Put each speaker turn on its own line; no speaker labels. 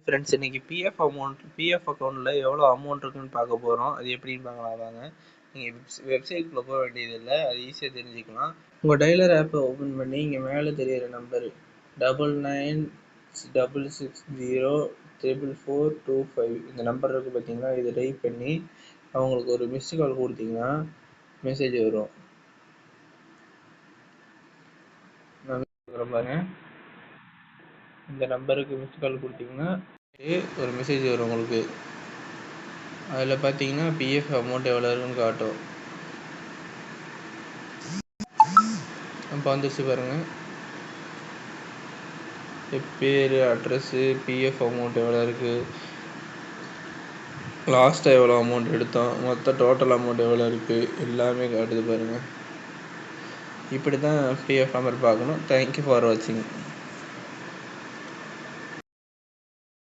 Friends, இன்னைக்கு PF அக்கௌண்ட்டில் எவ்வளோ அமௌண்ட் இருக்குன்னு பார்க்க போகிறோம். அது எப்படின்னு பார்க்கலாம் வாங்க. நீங்கள் வெப்சைட்குள்ளே போக வேண்டியதில்லை, அது ஈஸியாக தெரிஞ்சுக்கலாம். உங்கள் டயலர் ஆப்பை ஓப்பன் பண்ணி இங்கே மேலே தெரியிற நம்பர் 9966044425 இந்த நம்பர் இருக்குது பார்த்தீங்களா, இதை டைப் பண்ணி அவங்களுக்கு ஒரு மிஸ்டு கால் கொடுத்தீங்கன்னா மெசேஜ் வரும். நான் பாருங்க, இந்த நம்பருக்கு மிஸ்டு கால் கொடுத்தீங்கன்னா ஒரு மெசேஜ் வரும் உங்களுக்கு. அதில் பார்த்தீங்கன்னா பிஎஃப் அமௌண்ட் எவ்வளோ இருக்குன்னு காட்டும். அப்போ வந்துச்சு பாருங்கள், பேர், அட்ரஸ்ஸு, பிஎஃப் அமௌண்ட் எவ்வளோ இருக்குது, லாஸ்ட்டாக எவ்வளோ அமௌண்ட் எடுத்தோம், மொத்தம் டோட்டல் அமௌண்ட் எவ்வளோ இருக்குது, எல்லாமே காட்டுது பாருங்கள். இப்படி தான் பிஎஃப் நம்பர் பார்க்கணும். தேங்க்யூ ஃபார் வாட்சிங்.